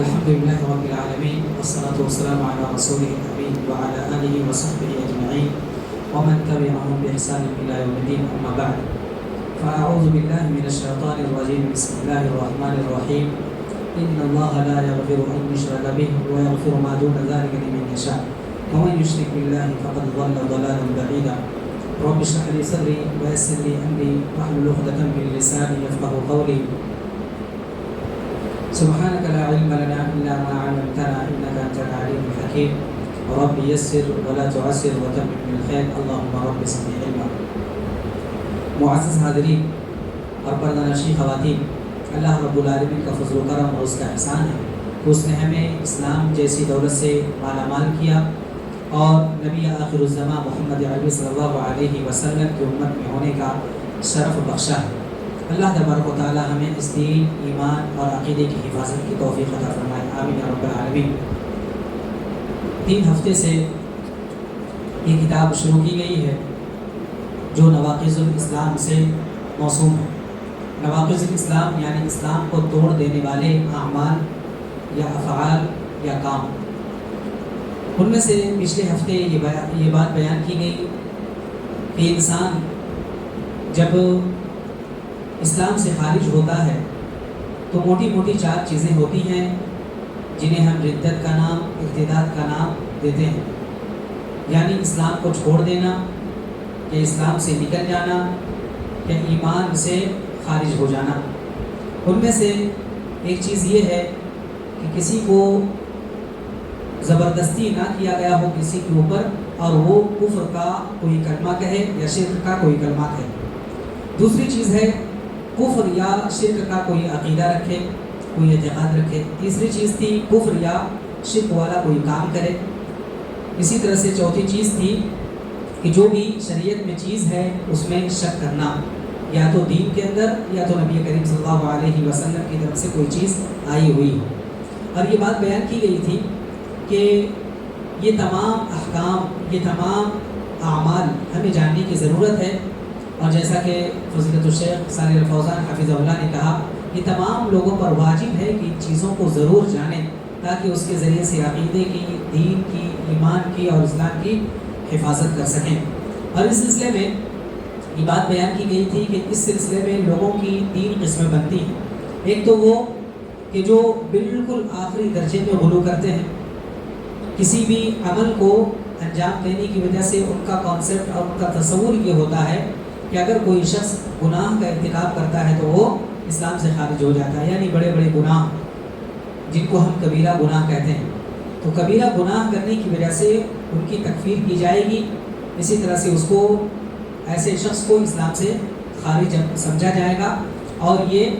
الحمد لله رب العالمين والصلاة والسلام على رسوله الأمين وعلى آله وصحبه أجمعين ومن تبعهم بإحسان إلى يوم الدين. أما بعد فأعوذ بالله من الشيطان الرجيم. بسم الله الرحمن الرحيم. إن الله لا يغفر أن يشرك به ويغفر ما دون ذلك لمن يشاء ومن يشرك بالله فقد ضل ضلالا بعيدا. رب اشرح لي صدري ويسر لي أمري واحلل عقدة من لساني يفقهوا قولي. سبحانك لا علم لنا إلا ما علمتنا إنك أنت العليم الحكيم. رب يسر ولا تعسر وتمم بالخير. اللهم رب زدني علما. معزز حاضرین اور پردہ نشین خواتین، اللہ رب العالمین کا فضل و کرم اور اس کا احسان ہے کہ اس نے ہمیں اسلام جیسی دولت سے مالا مال کیا اور نبی آخر الزمان محمد عربی صلی اللہ علیہ وسلم کی امت میں ہونے کا شرف بخشا ہے. اللہ تبارک و تعالی ہمیں اس دین، ایمان اور عقیدے کی حفاظت کی توفیق عطا فرمائے. آمین یا رب العالمین. 3 ہفتے سے یہ کتاب شروع کی گئی ہے جو نواقض الاسلام سے موسوم ہے. نواقض الاسلام یعنی اسلام کو توڑ دینے والے اعمال یا افعال یا کام. ان میں سے پچھلے ہفتے یہ بات بیان کی گئی کہ انسان جب اسلام سے خارج ہوتا ہے تو موٹی موٹی 4 چیزیں ہوتی ہیں جنہیں ہم ردت کا نام، ارتداد کا نام دیتے ہیں. یعنی اسلام کو چھوڑ دینا، یا اسلام سے نکل جانا، یا ایمان سے خارج ہو جانا. ان میں سے ایک چیز یہ ہے کہ کسی کو زبردستی نہ کیا گیا ہو کسی کے اوپر اور وہ کفر کا کوئی کلمہ کہے یا شرک کا کوئی کلمہ کہے. دوسری چیز ہے کفر یا شرک کا کوئی عقیدہ رکھے، کوئی اعتقاد رکھے. تیسری چیز تھی کفر یا شرک والا کوئی کام کرے. اسی طرح سے چوتھی چیز تھی کہ جو بھی شریعت میں چیز ہے اس میں شک کرنا، یا تو دین کے اندر یا تو نبی کریم صلی اللہ علیہ وسلم کی طرف سے کوئی چیز آئی ہوئی. اور یہ بات بیان کی گئی تھی کہ یہ تمام احکام، یہ تمام اعمال ہمیں جاننے کی ضرورت ہے. اور جیسا کہ فضیلت الشیخ صالح الفوزان حفظہ اللہ نے کہا، یہ تمام لوگوں پر واجب ہے کہ ان چیزوں کو ضرور جانیں تاکہ اس کے ذریعے سے عقیدے کی، دین کی، ایمان کی اور اسلام کی حفاظت کر سکیں. اور اس سلسلے میں یہ بات بیان کی گئی تھی کہ اس سلسلے میں لوگوں کی 3 قسمیں بنتی ہیں. ایک تو وہ کہ جو بالکل آخری درجے میں غلو کرتے ہیں، کسی بھی عمل کو انجام دینے کی وجہ سے ان کا کانسیپٹ اور ان کا تصور یہ ہوتا ہے کہ اگر کوئی شخص گناہ کا ارتکاب کرتا ہے تو وہ اسلام سے خارج ہو جاتا ہے. یعنی بڑے بڑے گناہ جن کو ہم کبیرہ گناہ کہتے ہیں، تو کبیرہ گناہ کرنے کی وجہ سے ان کی تکفیر کی جائے گی. اسی طرح سے اس کو، ایسے شخص کو اسلام سے خارج سمجھا جائے گا. اور یہ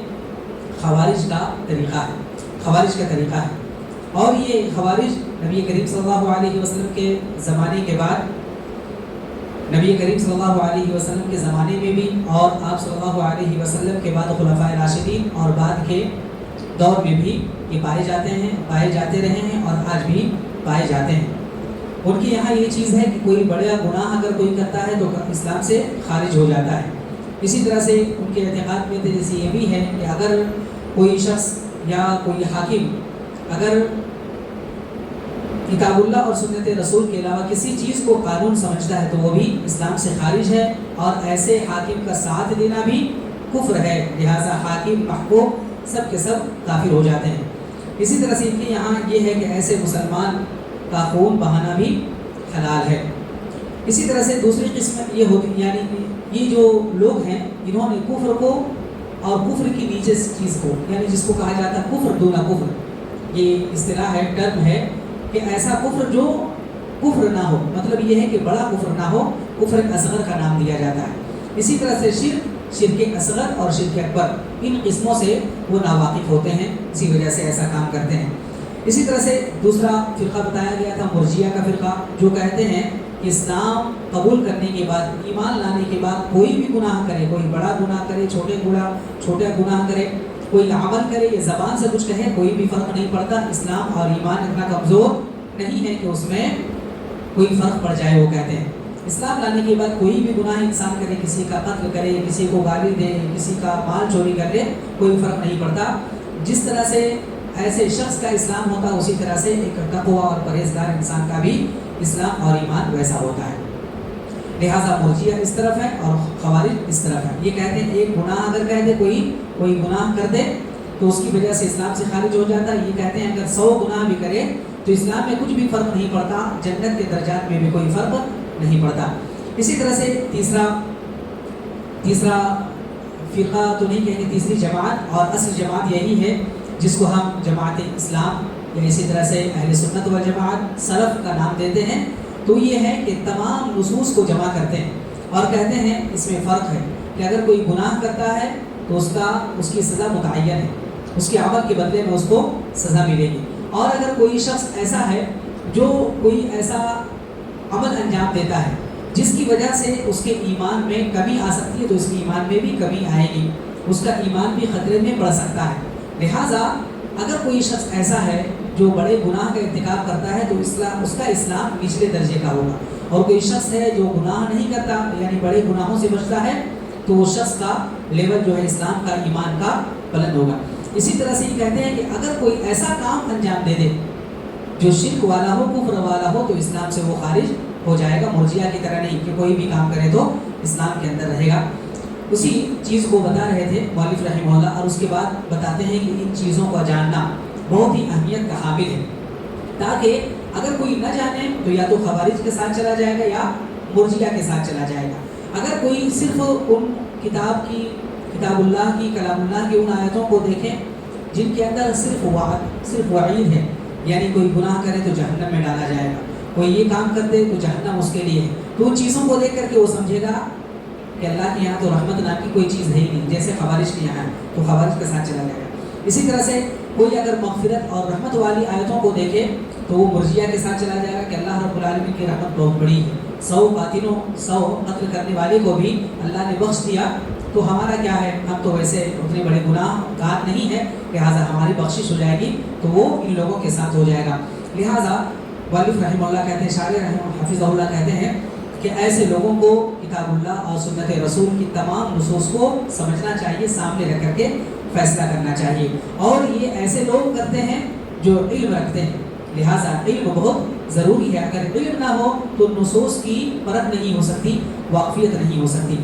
خوارج کا طریقہ ہے، خوارج کا طریقہ ہے. اور یہ خوارج نبی کریم صلی اللہ علیہ وسلم کے زمانے کے بعد، نبی کریم صلی اللہ علیہ وسلم کے زمانے میں بھی، اور آپ صلی اللہ علیہ وسلم کے بعد خلفائے راشدین اور بعد کے دور میں بھی یہ پائے جاتے ہیں، پائے جاتے رہے ہیں اور آج بھی پائے جاتے ہیں. ان کے یہاں یہ چیز ہے کہ کوئی بڑا گناہ اگر کوئی کرتا ہے تو اسلام سے خارج ہو جاتا ہے. اسی طرح سے ان کے اعتقاد میں جیسے یہ بھی ہے کہ اگر کوئی شخص یا کوئی حاکم اگر کتاب اللہ اور سنت رسول کے علاوہ کسی چیز کو قانون سمجھتا ہے تو وہ بھی اسلام سے خارج ہے، اور ایسے حاکم کا ساتھ دینا بھی کفر ہے. لہذا حاکم، محکوم سب کے سب کافر ہو جاتے ہیں. اسی طرح سے ان کے یہاں یہ ہے کہ ایسے مسلمان کا خون بہانا بھی حلال ہے. اسی طرح سے دوسری قسم یہ ہوتی، یعنی یہ جو لوگ ہیں انہوں نے کفر کو اور کفر کی نیچے چیز کو، یعنی جس کو کہا جاتا ہے کفر دونا کفر، یہ اصطلاح ہے، ٹرم ہے کہ ایسا کفر جو کفر نہ ہو، مطلب یہ ہے کہ بڑا کفر نہ ہو، کفر اصغر کا نام دیا جاتا ہے. اسی طرح سے شرک اصغر اور شرک اکبر، ان قسموں سے وہ ناواقف ہوتے ہیں، اسی وجہ سے ایسا کام کرتے ہیں. اسی طرح سے دوسرا فرقہ بتایا گیا تھا مرجیہ کا فرقہ، جو کہتے ہیں کہ اسلام قبول کرنے کے بعد، ایمان لانے کے بعد کوئی بھی گناہ کرے، کوئی بڑا گناہ کرے، چھوٹا گناہ کرے، کوئی عمل کرے یا زبان سے کچھ کہے، کوئی بھی فرق نہیں پڑتا. اسلام اور ایمان اتنا کمزور نہیں ہے کہ اس میں کوئی فرق پڑ جائے. وہ کہتے ہیں اسلام لانے کے بعد کوئی بھی گناہ انسان کرے، کسی کا قتل کرے، کسی کو گالی دے، کسی کا مال چوری کر لے، کوئی فرق نہیں پڑتا. جس طرح سے ایسے شخص کا اسلام ہوتا اسی طرح سے ایک تقوی اور پرہیزگار انسان کا بھی اسلام اور ایمان ویسا ہوتا ہے. لہٰذا مرجیہ اس طرف ہے اور خوارج اس طرف ہے. یہ کہتے ہیں ایک گناہ اگر کہہ دے کوئی گناہ کر دے تو اس کی وجہ سے اسلام سے خارج ہو جاتا ہے. یہ کہتے ہیں اگر 100 گناہ بھی کرے تو اسلام میں کچھ بھی فرق نہیں پڑتا, جنت کے درجات میں بھی کوئی فرق نہیں پڑتا. اسی طرح سے تیسرا فرقہ تو نہیں کہیں گے, تیسری جماعت اور اصل جماعت یہی ہے جس کو ہم جماعت اسلام یا اسی طرح سے اہل سنت والجماعت سلف کا نام دیتے ہیں. تو یہ ہے کہ تمام نصوص کو جمع کرتے ہیں اور کہتے ہیں اس میں فرق ہے کہ اگر کوئی گناہ کرتا ہے تو اس کی سزا متعین ہے, اس کے عمل کے بدلے میں اس کو سزا ملے گی. اور اگر کوئی شخص ایسا ہے جو کوئی ایسا عمل انجام دیتا ہے جس کی وجہ سے اس کے ایمان میں کمی آ سکتی ہے تو اس کے ایمان میں بھی کمی آئے گی, اس کا ایمان بھی خطرے میں پڑ سکتا ہے. لہٰذا اگر کوئی شخص ایسا ہے جو بڑے گناہ کا ارتکاب کرتا ہے تو اس کا اسلام نچلے درجے کا ہوگا, اور کوئی شخص ہے جو گناہ نہیں کرتا یعنی بڑے گناہوں سے بچتا ہے تو اس شخص کا لیول جو ہے اسلام کا ایمان کا بلند ہوگا. اسی طرح سے یہ کہتے ہیں کہ اگر کوئی ایسا کام انجام دے دے جو شرک والا ہو, کفر والا ہو, تو اسلام سے وہ خارج ہو جائے گا. مرجیہ کی طرح نہیں کہ کوئی بھی کام کرے تو اسلام کے اندر رہے گا. اسی چیز کو بتا رہے تھے مؤلف رحمہ اللہ, اور اس کے بعد بتاتے ہیں کہ ان چیزوں کا جاننا بہت ہی اہمیت کا حامل ہے, تاکہ اگر کوئی نہ جانے تو یا تو خوارج کے ساتھ چلا جائے گا یا مرجیہ کے ساتھ چلا جائے گا. اگر کوئی صرف ان کتاب اللہ کی, کلام اللہ کی ان آیتوں کو دیکھیں جن کے اندر صرف وعید ہے, یعنی کوئی گناہ کرے تو جہنم میں ڈالا جائے گا, کوئی یہ کام کر دے تو جہنم اس کے لیے ہے, تو ان چیزوں کو دیکھ کر کے وہ سمجھے گا کہ اللہ کے یہاں تو رحمت نام کی کوئی چیز ہے ہی نہیں, جیسے خوارج کے یہاں ہے, تو خوارج کے ساتھ چلا جائے گا. اسی طرح سے کوئی اگر مغفرت اور رحمت والی آیتوں کو دیکھے تو وہ مرجیہ کے ساتھ چلا جائے گا کہ اللہ رب العالمین کی رحمت بہت بڑی ہے, 100 قتل کرنے والے کو بھی اللہ نے بخش دیا, تو ہمارا کیا ہے, ہم تو ویسے اتنے بڑے گناہ گار نہیں ہے, لہٰذا ہماری بخشش ہو جائے گی, تو وہ ان لوگوں کے ساتھ ہو جائے گا. لہٰذا مؤلف رحمہ اللہ کہتے ہیں, شاعر حفظہ اللہ کہتے ہیں کہ ایسے لوگوں کو کتاب اللہ اور سنت رسول کی تمام نصوص کو سمجھنا چاہیے, سامنے رکھ کر کے فیصلہ کرنا چاہیے. اور یہ ایسے لوگ کرتے ہیں جو علم رکھتے ہیں, لہٰذا علم بہت ضروری ہے. اگر علم نہ ہو تو نصوص کی پرکھ نہیں ہو سکتی, واقفیت نہیں ہو سکتی.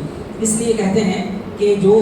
اس لیے کہتے ہیں کہ جو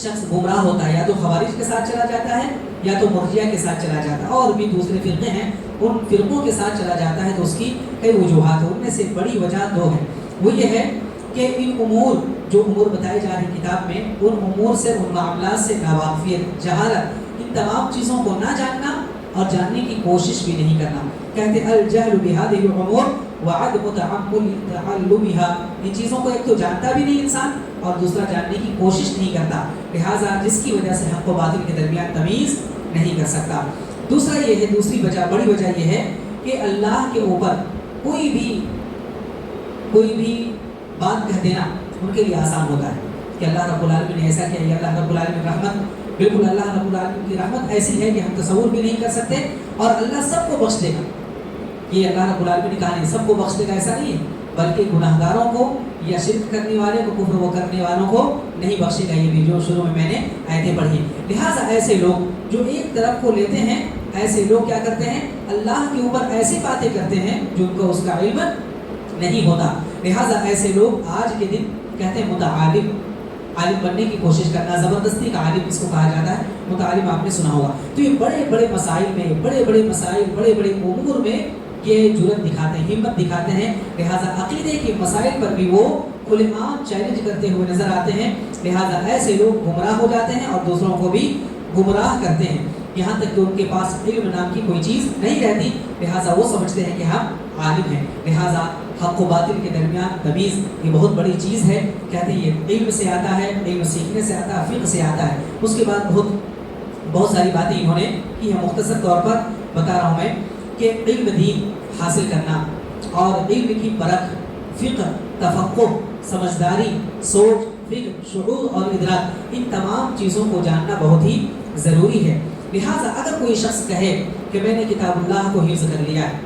شخص گمراہ ہوتا ہے یا تو خوارج کے ساتھ چلا جاتا ہے یا تو مرجیہ کے ساتھ چلا جاتا ہے, اور بھی دوسرے فرقے ہیں ان فرقوں کے ساتھ چلا جاتا ہے, تو اس کی کئی وجوہات ہیں. ان میں سے بڑی وجہ 2 ہیں. وہ یہ ہے کہ ان امور جو امور بتائی جا رہی کتاب میں, ان امور سے, ان معاملات سے ناواقفیت, جہالت, ان تمام چیزوں کو نہ جاننا اور جاننے کی کوشش بھی نہیں کرنا. کہتے الجہل بہذه الامور وعدم تعلمها, ان چیزوں کو ایک تو جانتا بھی نہیں انسان اور دوسرا جاننے کی کوشش نہیں کرتا, لہٰذا جس کی وجہ سے حق و باطل کے درمیان تمیز نہیں کر سکتا. دوسرا یہ ہے, دوسری وجہ, بڑی وجہ یہ ہے کہ اللہ کے اوپر کوئی بھی بات کہہ دینا ان کے لیے آسان ہوتا ہے کہ اللہ رب العالمین نے ایسا کیا, یا اللہ رب العالمین رحمت, بالکل اللہ رب العالمین کی رحمت ایسی ہے کہ ہم تصور بھی نہیں کر سکتے, اور اللہ سب کو بخش دے گا. یہ اللہ رب العالمین نے کہا نہیں سب کو بخش دے گا, ایسا نہیں ہے, بلکہ گناہگاروں کو یا شرک کرنے والے کو, کفر وہ کرنے والوں کو نہیں بخشے گا. یہ بھی جو شروع میں نے آیتیں پڑھی. لہٰذا ایسے لوگ جو ایک طرف کو لیتے ہیں, ایسے لوگ کیا کرتے ہیں, اللہ کے اوپر ایسی باتیں کرتے ہیں جو ان کو اس کا علم نہیں ہوتا. لہٰذا ایسے لوگ آج کے دن کہتے ہیں متعالم, عالم بننے کی کوشش کرنا, زبردستی کا عالم اس کو کہا جاتا ہے. متعالم آپ نے سنا ہوگا. تو یہ بڑے بڑے مسائل میں, بڑے بڑے امور میں یہ جرأت دکھاتے ہیں, ہمت دکھاتے ہیں. لہٰذا عقیدے کے مسائل پر بھی وہ کھلے عام چیلنج کرتے ہوئے نظر آتے ہیں. لہٰذا ایسے لوگ گمراہ ہو جاتے ہیں اور دوسروں کو بھی گمراہ کرتے ہیں, یہاں تک کہ ان کے پاس علم نام کی کوئی چیز نہیں رہتی. لہٰذا وہ سمجھتے ہیں کہ ہم عالم ہیں. لہٰذا حق و باطل کے درمیان تمیز یہ بہت بڑی چیز ہے. کہتے ہیں یہ علم سے آتا ہے, علم سیکھنے سے آتا ہے, فقہ سے آتا ہے. اس کے بعد بہت ساری باتیں انہوں نے کی ہیں. مختصر طور پر بتا رہا ہوں میں کہ علم دین حاصل کرنا اور علم کی پرکھ, فقہ, تفقہ, سمجھداری, سوچ, فکر, شعور اور ادراک, ان تمام چیزوں کو جاننا بہت ہی ضروری ہے. لہٰذا اگر کوئی شخص کہے کہ میں نے کتاب اللہ کو حفظ کر لیا ہے,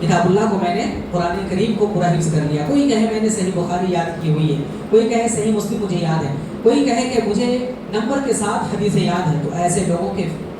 کتاب اللہ کو میں نے قرآن کریم کو پورا حفظ کر لیا, کوئی کہے میں نے صحیح بخاری یاد کی ہوئی ہے, کوئی کہے صحیح مسلم مجھے یاد ہے, کوئی کہے کہ مجھے نمبر کے ساتھ حدیثیں یاد ہیں, تو ایسے لوگوں کے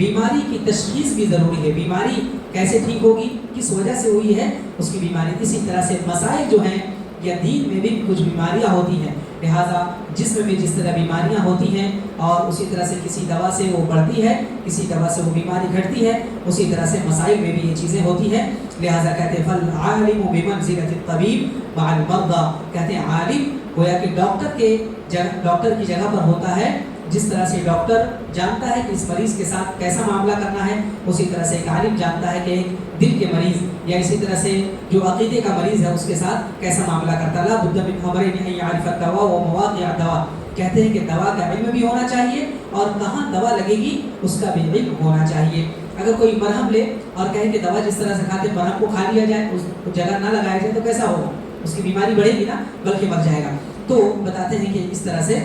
بیماری کی تشخیص بھی ضروری ہے. بیماری کیسے ٹھیک ہوگی, کس وجہ سے ہوئی ہے اس کی بیماری. اسی طرح سے مسائل جو ہیں یا دین میں بھی کچھ بیماریاں ہوتی ہیں, لہٰذا جسم میں جس طرح بیماریاں ہوتی ہیں اور اسی طرح سے کسی دوا سے وہ بڑھتی ہے, کسی دوا سے وہ بیماری گھٹتی ہے, اسی طرح سے مسائل میں بھی یہ چیزیں ہوتی ہیں. لہٰذا کہتے ہیں فالعالم بمنزلۃ الطبیب مع المرضى, کہتے ہیں عالم گویا کہ ڈاکٹر کی جگہ پر ہوتا ہے. جس طرح سے ڈاکٹر جانتا ہے کہ اس مریض کے ساتھ کیسا معاملہ کرنا ہے, اسی طرح سے ایک عالم جانتا ہے کہ ایک دل کے مریض یا اسی طرح سے جو عقیدے کا مریض ہے اس کے ساتھ کیسا معاملہ کرتا ہے. لا بد من امرین ان يعرف الدواء ومواقع الدواء, کہتے ہیں کہ دوا کا علم بھی ہونا چاہیے اور کہاں دوا لگے گی اس کا بھی علم ہونا چاہیے. اگر کوئی مرہم لے اور کہے کہ دوا جس طرح سے کھاتے مرہم کو کھا لیا جائے, اس جگہ نہ لگایا جائے تو کیسا ہوگا, اس کی بیماری بڑھے گی نا بلکہ مر جائے گا. تو بتاتے ہیں کہ اس طرح سے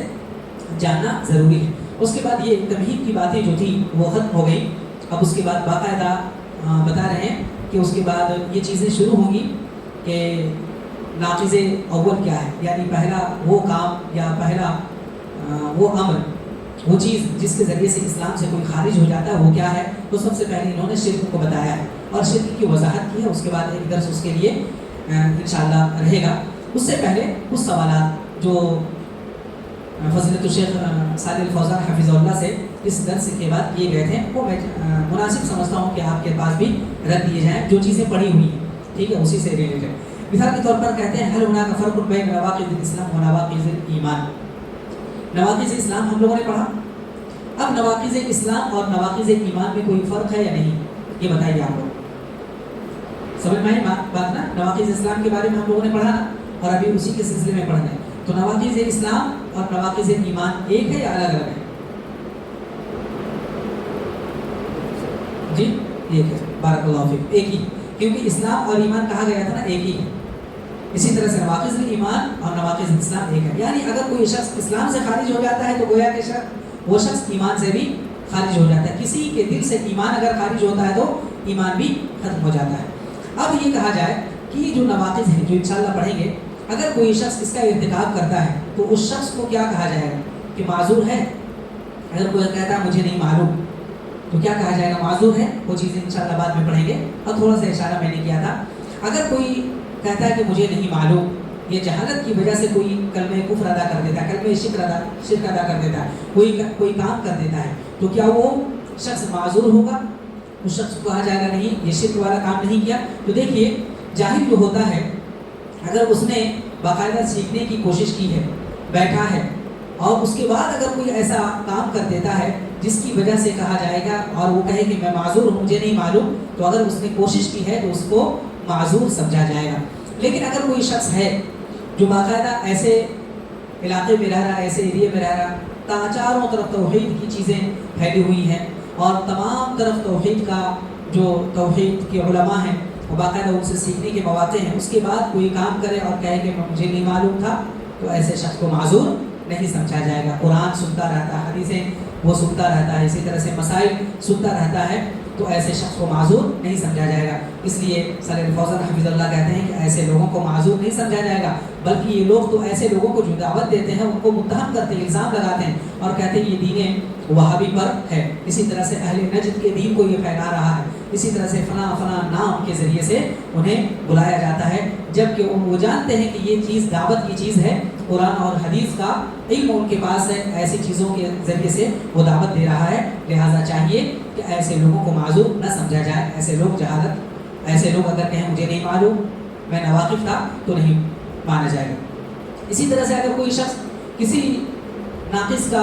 جاننا ضروری ہے. اس کے بعد یہ تمہید کی باتیں جو تھی وہ ختم ہو گئی. اب اس کے بعد باقاعدہ بتا رہے ہیں کہ اس کے بعد یہ چیزیں شروع ہوں گی کہ ناقض اول کیا ہے, یعنی پہلا وہ کام یا پہلا وہ امر, وہ چیز جس کے ذریعے سے اسلام سے کوئی خارج ہو جاتا ہے وہ کیا ہے. تو سب سے پہلے انہوں نے شرک کو بتایا ہے اور شرک کی وضاحت کی ہے. اس کے بعد ایک درس اس کے لیے انشاءاللہ رہے گا. اس سے پہلے کچھ سوالات جو فضیلت الشیخ صالح الفوزان حفظہ اللہ سے اس درس کے بعد کیے گئے تھے, وہ میں مناسب سمجھتا ہوں کہ آپ کے پاس بھی رکھ دیے جائیں جو چیزیں پڑھی ہوئی ہیں, ٹھیک ہے, اسی سے ریلیٹڈ. مثال کے طور پر کہتے ہیں هل هناك فرق بین نواقض الاسلام و نواقض الایمان. نواقض اسلام ہم لوگوں نے پڑھا, اب نواقض اسلام اور نواقض ایمان میں کوئی فرق ہے یا نہیں, یہ بتائیے آپ لوگ. سمجھ میں آئی بات نا, نواقض اسلام کے بارے میں ہم لوگوں نے پڑھا نا اور ابھی اسی کے سلسلے میں پڑھ رہے ہیں. تو نواقض اسلام اور نواقض ایمان ایک ہے یا الگ الگ ہے؟ جی ایک ہے, بارک اللہ فیک, ایک ہی, کیونکہ اسلام اور ایمان کہا گیا تھا نا ایک ہی ہے. اسی طرح سے نواقض ایمان اور نواقض اسلام ایک ہے. یعنی اگر کوئی شخص اسلام سے خارج ہو جاتا ہے تو گویا کہ وہ شخص ایمان سے بھی خارج ہو جاتا ہے. کسی کے دل سے ایمان اگر خارج ہوتا ہے تو ایمان بھی ختم ہو جاتا ہے. اب یہ کہا جائے کہ یہ جو نواقض ہیں جو انشاءاللہ پڑھیں گے, اگر کوئی شخص اس کا ارتکاب کرتا ہے تو اس شخص کو کیا کہا جائے گا کہ معذور ہے. اگر کوئی کہتا ہے مجھے نہیں معلوم تو کیا کہا جائے گا, معذور ہے. وہ چیزیں انشاءاللہ بعد میں پڑھیں گے. اور تھوڑا سا اشارہ میں نے کیا تھا, اگر کوئی کہتا ہے کہ مجھے نہیں معلوم, یہ جہالت کی وجہ سے کوئی کلمہ کفر ادا کر دیتا ہے, کلمہ شرک ادا کر دیتا ہے, کوئی کام کر دیتا ہے, تو کیا وہ شخص معذور ہوگا؟ اس شخص کو کہا جائے گا نہیں, یہ شرک والا کام نہیں کیا. تو دیکھیے جاہل جو ہوتا ہے اگر اس نے باقاعدہ سیکھنے کی کوشش کی ہے, بیٹھا ہے, اور اس کے بعد اگر کوئی ایسا کام کر دیتا ہے جس کی وجہ سے کہا جائے گا اور وہ کہے کہ میں معذور ہوں, مجھے نہیں معلوم, تو اگر اس نے کوشش کی ہے تو اس کو معذور سمجھا جائے گا. لیکن اگر کوئی شخص ہے جو باقاعدہ ایسے علاقے میں رہ رہا, ایسے ایریے میں رہ رہا, چاروں طرف توحید کی چیزیں پھیلی ہوئی ہیں اور تمام طرف توحید کا جو توحید کے علماء ہیں وہ باقاعدہ ان سے سیکھنے کے مواقع ہیں, اس کے بعد کوئی کام کرے اور کہے کہ مجھے نہیں معلوم تھا, تو ایسے شخص کو معذور نہیں سمجھا جائے گا. قرآن سنتا رہتا ہے, حدیثیں وہ سنتا رہتا ہے, اسی طرح سے مسائل سنتا رہتا ہے, تو ایسے شخص کو معذور نہیں سمجھا جائے گا. اس لیے صالح الفوزان حفظ اللہ کہتے ہیں کہ ایسے لوگوں کو معذور نہیں سمجھا جائے گا, بلکہ یہ لوگ تو ایسے لوگوں کو جو دعوت دیتے ہیں ان کو متہم کرتے ہیں, الزام لگاتے ہیں اور کہتے ہیں یہ دین وہابی پر ہے. اسی طرح سے اہل نجد کے دین کو یہ پھیلا رہا ہے, اسی طرح سے فلاں فلاں نام کے ذریعے سے انہیں بلایا جاتا ہے, جبکہ وہ جانتے ہیں کہ یہ چیز دعوت کی چیز ہے, قرآن اور حدیث کا علم ان کے پاس ہے, ایسی چیزوں کے ذریعے سے وہ دعوت دے رہا ہے. لہٰذا چاہیے کہ ایسے لوگوں کو معذور نہ سمجھا جائے. ایسے لوگ جہالت, ایسے لوگ اگر کہیں مجھے نہیں معلوم, میں ناواقف تھا, تو نہیں مانا جائے گا. اسی طرح سے اگر کوئی شخص کسی ناقص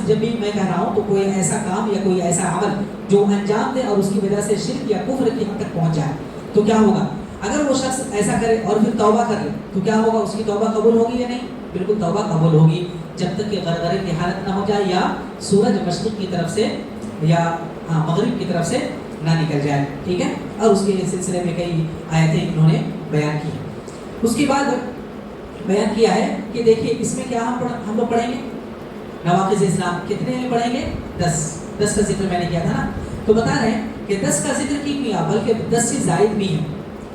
جب بھی میں کہہ رہا ہوں تو کوئی ایسا کام یا کوئی ایسا عمل جو انجام دے اور اس کی وجہ سے شرک یا کفر کی حد تک پہنچ جائے, تو کیا ہوگا؟ اگر وہ شخص ایسا کرے اور پھر توبہ کر لے تو کیا ہوگا؟ اس کی توبہ قبول ہوگی یا نہیں؟ بالکل توبہ قبول ہوگی, جب تک کہ غرغرے کی حالت نہ ہو جائے یا سورج مشرق کی طرف سے یا مغرب کی طرف سے نہ نکل جائے. ٹھیک ہے, اور اس کے سلسلے میں کئی آیتیں انہوں نے بیان کی. اس کے بعد بیان کیا ہے کہ دیکھیے اس میں کیا ہم لوگ پڑھیں گے, نواقض اسلام کتنے میں پڑھیں گے؟ 10 کا ذکر میں نے کیا تھا نا, تو بتا رہے ہیں کہ 10 کا ذکر کیوں کیا, بلکہ 10 سے زائد بھی ہیں,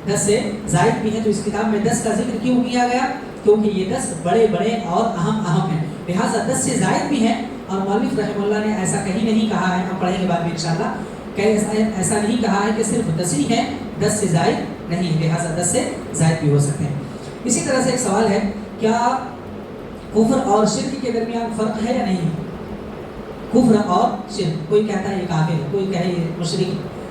10 سے زائد بھی ہیں. تو اس کتاب میں 10 کا ذکر کیوں کیا گیا؟ کیونکہ یہ 10 بڑے بڑے اور اہم ہیں, لہٰذا 10 سے زائد بھی ہیں اور مؤلف رحمہ اللہ نے ایسا کہیں نہیں کہا ہے، ہم پڑھیں گے بعد میں انشاءاللہ، کہ ایسا نہیں کہا ہے کہ صرف 10 ہی ہے، 10 سے زائد نہیں ہے، لہٰذا 10 سے زائد بھی ہو سکتے ہیں۔ اسی طرح سے ایک سوال ہے، کیا کفر اور شرک کے درمیان فرق ہے یا نہیں؟ کفر اور شرک، کوئی کہتا ہے یہ کافر ہے، کوئی کہے یہ مشرک ہے،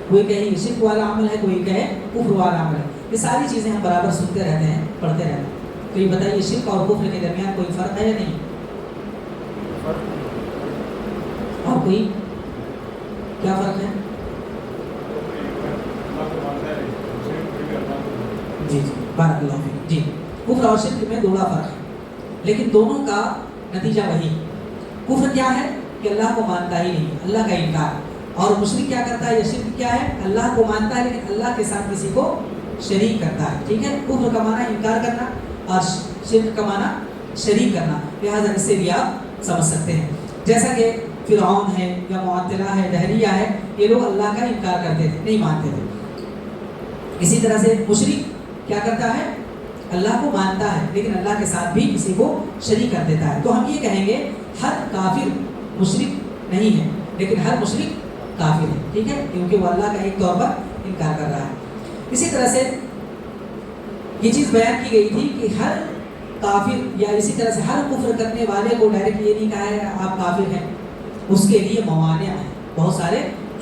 کوئی کہے یہ شرک والا عمل ہے، کوئی کہے کفر والا عمل ہے۔ یہ ساری چیزیں ہم برابر سنتے رہتے ہیں، پڑھتے رہتے ہیں۔ تو یہ بتائیے شرک اور کفر کے درمیان کوئی فرق ہے یا نہیں؟ اور کوئی کیا فرق ہے؟ جی جی بارک اللہ فیک۔ جی کفر اور شرک میں دوڑا فرق ہے، لیکن دونوں کا نتیجہ وہی۔ کفر کیا ہے کہ اللہ کو مانتا ہی نہیں، اللہ کا انکار، اور مشرک کیا کرتا ہے یا شرک کیا ہے؟ اللہ کو مانتا ہے لیکن اللہ کے ساتھ کسی کو شریک کرتا ہے، ٹھیک ہے؟ کفر کا معنی انکار کرنا اور شرک کا معنی شریک کرنا، لہٰذا اس سے بھی آپ سمجھ سکتے ہیں۔ جیسا کہ فرعون ہے یا معطلہ ہے، دہریہ ہے، یہ لوگ اللہ کا انکار کرتے تھے، نہیں مانتے تھے۔ اسی طرح سے مشرک کیا کرتا ہے؟ اللہ کو مانتا ہے لیکن اللہ کے ساتھ بھی کسی کو شریک کر دیتا ہے۔ تو ہم یہ کہیں گے ہر کافر مشرک نہیں ہے لیکن ہر مشرک کافر ہے، ٹھیک ہے؟ کیونکہ وہ اللہ کا ایک طور پر انکار کر رہا ہے۔ اسی طرح سے یہ چیز بیان کی گئی تھی کہ ہر کافر یا اسی طرح سے ہر کفر کرنے والے کو ڈائریکٹ یہ نہیں کہا ہے آپ کافر ہیں، اس کے لیے موانع ہیں، بہت سارے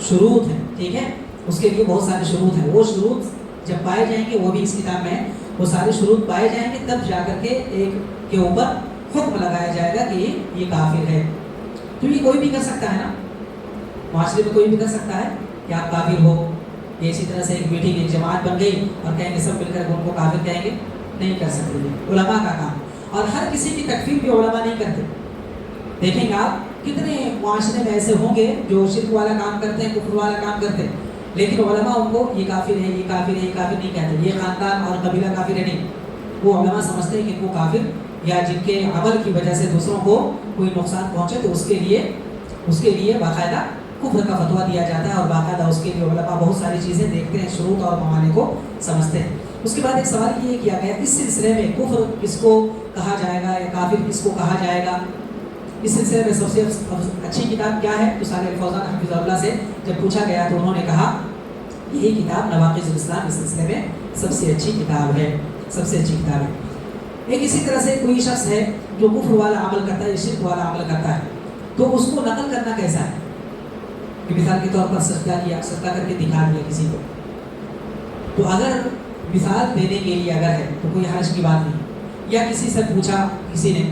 شروط ہیں، ٹھیک ہے؟ اس کے لیے بہت سارے شروط ہیں، وہ شروط جب پائے جائیں گے، وہ بھی اس کتاب میں ہے، وہ سارے شروط پائے جائیں گے تب جا کر کے ایک کے اوپر حکم لگایا جائے گا کہ یہ کافر ہے۔ تو یہ کوئی بھی کر سکتا ہے نا، معاشرے میں کوئی بھی کر سکتا ہے کہ آپ کافر ہو، یہ اسی طرح سے ایک میٹنگ ایک جماعت بن گئی اور کہیں گے سب مل کر ان کو کافر کہیں گے، نہیں کر سکتے، علماء کا کام۔ اور ہر کسی کی تکفیر بھی علماء نہیں کرتے، دیکھیں گے آپ کتنے معاشرے میں ایسے ہوں گے جو شرک والا کام کرتے ہیں، کفر والا کام کرتے ہیں، لیکن علماء ان کو یہ کافر ہے، یہ کافر ہے، یہ کافر نہیں کہتے، یہ خاندان اور قبیلہ کافر ہے نہیں، وہ علماء سمجھتے ہیں کہ وہ کافر یا جن کے عمل کی وجہ سے دوسروں کو کوئی نقصان پہنچے تو اس کے لیے باقاعدہ کفر کا فتویٰ دیا جاتا ہے، اور باقاعدہ اس کے لیے علماء بہت ساری چیزیں دیکھتے ہیں، شروط اور موانع کو سمجھتے ہیں۔ اس کے بعد ایک سوال یہ کیا گیا اس سلسلے میں کفر کس کو کہا جائے گا یا کافر کس کو کہا جائے گا، اس سلسلے میں سب سے اچھی کتاب کیا ہے؟ تو صالح الفوزان حفظہ اللہ سے جب پوچھا گیا تو انہوں نے کہا یہی کتاب نواقض الاسلام اس سلسلے میں سب سے اچھی کتاب ہے، سب سے اچھی کتاب ہے۔ ایک اسی طرح سے کوئی شخص ہے جو کفر والا عمل کرتا ہے، شرک والا عمل کرتا ہے، تو اس کو نقل کرنا کیسا ہے؟ کہ مثال کے طور پر سجدہ کیا، سجدہ کر کے دکھا دیا کسی کو، تو اگر مثال دینے کے لیے اگر ہے تو کوئی حرج کی بات نہیں، یا کسی سے پوچھا کسی نے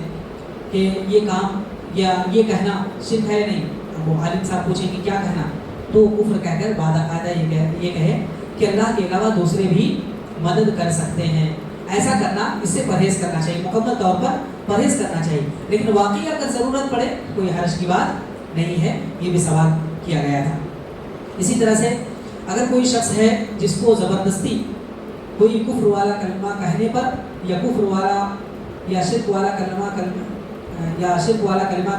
کہ یہ کام یا یہ کہنا شرک ہے یا نہیں، اب وہ عالم صاحب پوچھیں کہ کیا کہنا، تو کفر کہہ کر باقاعدہ یہ کہے کہ اللہ کے علاوہ دوسرے بھی مدد کر سکتے ہیں، ایسا کرنا، اس سے پرہیز کرنا چاہیے، مکمل طور پر پرہیز کرنا چاہیے، لیکن واقعی اگر ضرورت پڑے کوئی حرج کی بات نہیں ہے، یہ بھی سوال کیا گیا تھا۔ اسی طرح سے اگر کوئی شخص ہے جس کو زبردستی کوئی کفر والا کلمہ کہنے پر یا کفر والا یا شرک والا کلمہ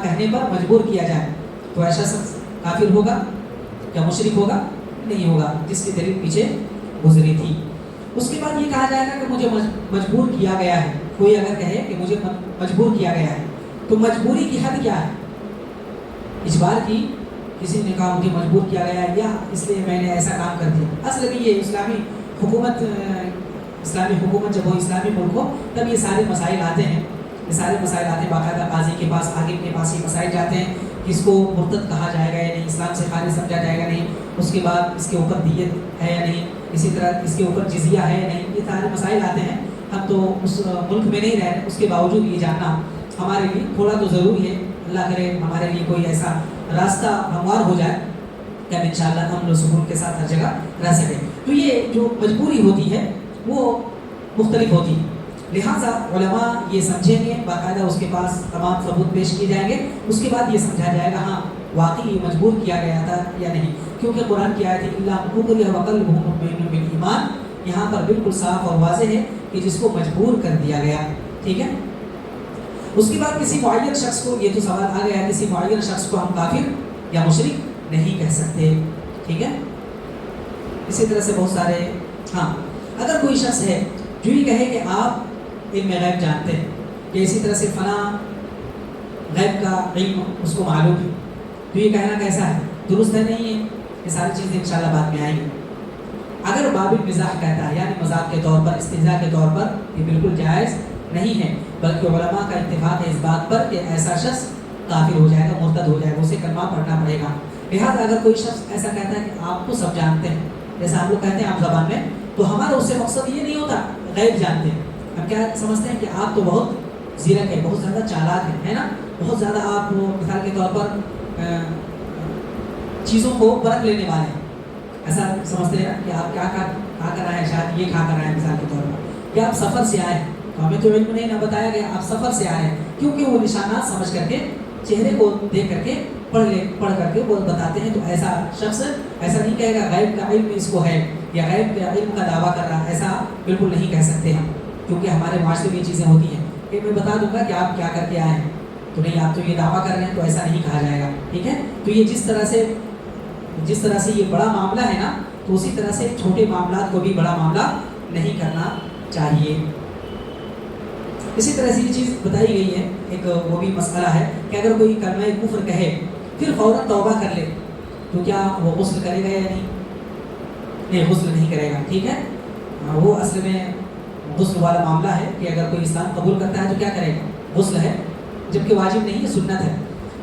کہنے پر مجبور کیا جائے تو ایسا شخص کافر ہوگا یا مشرک ہوگا؟ نہیں ہوگا، جس کی دلیل پیچھے گزری تھی۔ اس کے بعد یہ کہا جائے گا کہ مجھے مجبور کیا گیا ہے، کوئی اگر کہے کہ مجھے مجبور کیا گیا ہے تو مجبوری کی حد کیا ہے؟ اجبار کی، کسی نے کہا مجھے مجبور کیا گیا ہے یا اس لیے میں نے ایسا کام کر دیا۔ اصل میں یہ اسلامی حکومت جب وہ اسلامی ملک ہو تب یہ سارے مسائل آتے ہیں، باقاعدہ قاضی کے پاس، حاکم کے پاس یہ مسائل جاتے ہیں کہ اس کو مرتد کہا جائے گا یا نہیں، اسلام سے خارج سمجھا جائے گا نہیں، اس کے بعد اس کے اوپر دیت ہے یا نہیں، اسی طرح اس کے اوپر جزیہ ہے یا نہیں، یہ سارے مسائل آتے ہیں۔ ہم تو اس ملک میں نہیں رہے، اس کے باوجود یہ جاننا ہمارے لیے تھوڑا تو ضروری ہے۔ اللہ کرے ہمارے لیے کوئی ایسا راستہ ہموار ہو جائے کہ ہم انشاءاللہ ہم لوگ سکون کے ساتھ ہر جگہ رہ سکیں۔ تو یہ جو مجبوری ہوتی ہے وہ مختلف ہوتی ہے، لہٰذا علماء یہ سمجھیں گے، باقاعدہ اس کے پاس تمام ثبوت پیش کیے جائیں گے، اس کے بعد یہ سمجھا جائے گا ہاں واقعی یہ مجبور کیا گیا تھا یا نہیں، کیونکہ قرآن کی آیت الا من اکرہ وقلبہ مطمئن بالایمان، یہاں پر بالکل صاف اور واضح ہے کہ جس کو مجبور کر دیا گیا، ٹھیک ہے۔ اس کے بعد کسی معین شخص کو، یہ تو سوال آ گیا ہے، کسی معین شخص کو ہم کافر یا مشرک نہیں کہہ سکتے، ٹھیک ہے۔ اسی طرح سے بہت سارے، ہاں اگر کوئی شخص ہے جو یہ کہے کہ آپ علم غیب جانتے ہیں، کہ اسی طرح سے فلاں غیب کا علم اس کو معلوم ہے، تو یہ کہنا کیسا ہے؟ درست ہے نہیں ہے؟ یہ ساری چیزیں انشاءاللہ بعد میں آئیں گی۔ اگر باب مزاح کہتا ہے یعنی مذاق کے طور پر، استہزاء کے طور پر، یہ بالکل جائز نہیں ہے، بلکہ علماء کا اتفاق ہے اس بات پر کہ ایسا شخص کافر ہو جائے گا، مرتد ہو جائے گا، اسے کلمہ پڑھنا پڑے گا۔ لہٰذا اگر کوئی شخص ایسا کہتا ہے کہ آپ تو سب جانتے ہیں، جیسا ہم لوگ کہتے ہیں عام زبان میں، تو ہمارا اس سے مقصد یہ نہیں ہوتا غیب جانتے ہیں، ہم کیا سمجھتے ہیں کہ آپ تو بہت زیرک ہے، بہت زیادہ چالاک ہے نا، بہت زیادہ آپ مثال کے طور پر چیزوں کو پرکھ لینے والے ہیں، ایسا سمجھتے ہیں کہ آپ کیا کھا کر آئے ہیں، شاید یہ کھا کر آئے ہیں مثال کے طور پر، کہ آپ سفر سے آئے ہیں، تو ہمیں تو علم نہیں نہ بتایا گیا آپ سفر سے آئے ہیں، کیونکہ وہ نشانات سمجھ کر کے چہرے کو دیکھ کر کے پڑھ کر کے وہ بتاتے ہیں، تو ایسا شخص ایسا نہیں کہے گا غیب کا علم اس کو ہے یا غیب کے علم کا دعویٰ کر رہا ہے، ایسا بالکل نہیں کہہ سکتے ہم، کیونکہ ہمارے معاشرے میں یہ چیزیں ہوتی ہیں کہ میں بتا دوں گا کہ آپ کیا کر کے آئے ہیں، تو نہیں آپ تو یہ دعویٰ کر رہے ہیں، تو ایسا نہیں کہا جائے گا، ٹھیک ہے؟ تو یہ جس طرح سے یہ بڑا معاملہ ہے نا، تو اسی طرح سے چھوٹے معاملات کو بھی بڑا معاملہ نہیں کرنا چاہیے۔ اسی طرح سے یہ چیز بتائی گئی ہے، ایک وہ بھی مسئلہ ہے کہ اگر کوئی کلمہ کفر کہے پھر فوراً توبہ کر لے تو کیا وہ غسل کرے گا یا نہیں غسل نہیں کرے گا، ٹھیک ہے؟ وہ اصل میں غسل والا معاملہ ہے کہ اگر کوئی اسلام قبول کرتا ہے تو کیا کرے گا؟ غسل ہے، جبکہ واجب نہیں ہے، سنت ہے۔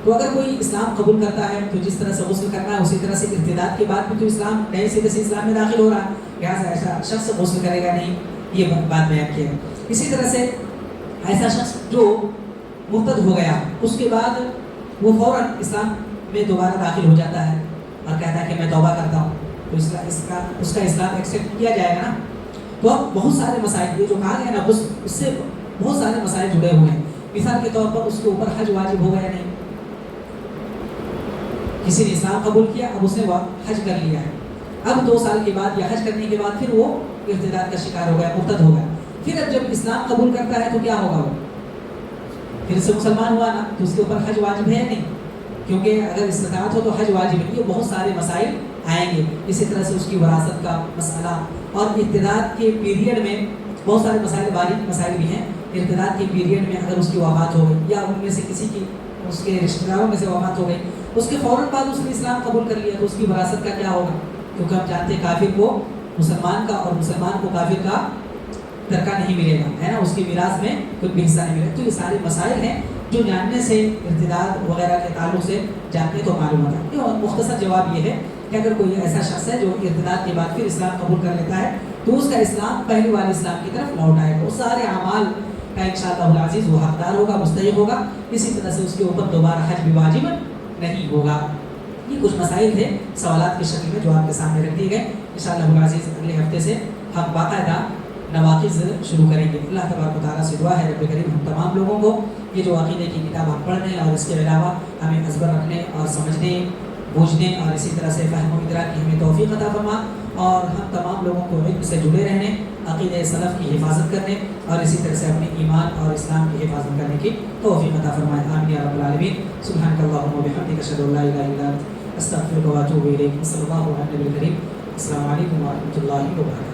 تو اگر کوئی اسلام قبول کرتا ہے تو جس طرح سے غسل کرنا ہے اسی طرح سے ارتداد کے بعد بھی تو اسلام نئے سرے سے اسلام میں داخل ہو رہا ہے، لہٰذا ایسا شخص غسل کرے گا نہیں، یہ بات بیان کی ہے۔ اسی طرح سے ایسا شخص جو مرتد ہو گیا اس کے بعد وہ فوراً اسلام میں دوبارہ داخل ہو جاتا ہے اور کہتا ہے کہ میں توبہ کرتا ہوں، تو اس کا اسلام ایکسیپٹ کیا جائے گا نا؟ تو اب بہت سارے مسائل یہ جو کہا گیا نا اس سے بہت سارے مسائل جڑے ہوئے ہیں۔ مثال کے طور پر اس کے اوپر حج واجب ہو گیا نہیں، کسی نے اسلام قبول کیا، اب اس نے حج کر لیا ہے، اب 2 سال کے بعد یا حج کرنے کے بعد پھر وہ ارتداد کا شکار ہو گیا، مرتد ہو گیا، پھر اب جب اسلام قبول کرتا ہے تو کیا ہوگا؟ وہ پھر سے مسلمان ہوا نا، تو اس کے اوپر حج واجب ہے نہیں، کیونکہ اگر استطاعت ہو تو حج واجب ہے۔ یہ بہت سارے مسائل آئیں گے، اسی طرح سے اس کی وراثت کا مسئلہ، اور ارتداد کے پیریڈ میں بہت سارے مسائل، باریک مسائل بھی ہیں۔ ارتداد کے پیریڈ میں اگر اس کی وفات ہو گئی یا ان میں سے کسی کی اس کے رشتہ داروں میں سے وفات ہو گئی، اس کے فوراً بعد اس نے اسلام قبول کر لیا، تو اس کی وراثت کا کیا ہوگا؟ کیونکہ ہم جانتے ہیں کافر کو مسلمان کا اور مسلمان کو کافر کا ترکہ نہیں ملے گا، ہے نا، اس کی میراث میں کوئی بھی حصہ نہیں ملے گا۔ تو یہ سارے مسائل ہیں جو جاننے سے ارتداد وغیرہ کے تعلق سے جاننے تو معلوم ہوتا ہے۔ یہ مختصر جواب یہ ہے کہ اگر کوئی ایسا شخص ہے جو ارتداد کے بعد پھر اسلام قبول کر لیتا ہے تو اس کا اسلام پہلے والے اسلام کی طرف لوٹ آئے گا، وہ سارے اعمال کا انشاءاللہ العزیز وہ حقدار ہوگا، مستحق ہوگا، اسی طرح سے اس کے اوپر دوبارہ حج بھی واجب نہیں ہوگا۔ یہ کچھ مسائل تھے سوالات کی شکل میں جو آپ کے سامنے رکھ دیے گئے۔ انشاءاللہ العزیز اگلے ہفتے سے ہم باقاعدہ نواقض شروع کریں گے۔ اللہ تبارک و تعالیٰ سے دعا ہے رب کریم ہم تمام لوگوں کو یہ جو عقیدے کی کتاب ہم پڑھنے اور اس کے علاوہ ہمیں ازبر رکھنے اور سمجھنے بوجھنے اور اسی طرح سے فہم و ادراک کی ہمیں توفیق عطا فرما، اور ہم تمام لوگوں کو علم سے جڑے رہنے، عقیدہ سلف کی حفاظت کرنے اور اسی طرح سے اپنے ایمان اور اسلام کی حفاظت کرنے کی توفیق عطا فرمائے، آمین یا رب العالمین۔ سبحانک اللہم و بحمدک، اشہد ان لا الہ الا انت، استغفرک و اتوب الیک۔ صلی اللہ علیہ وسلم۔ السلام علیکم و رحمۃ اللہ وبرکاتہ۔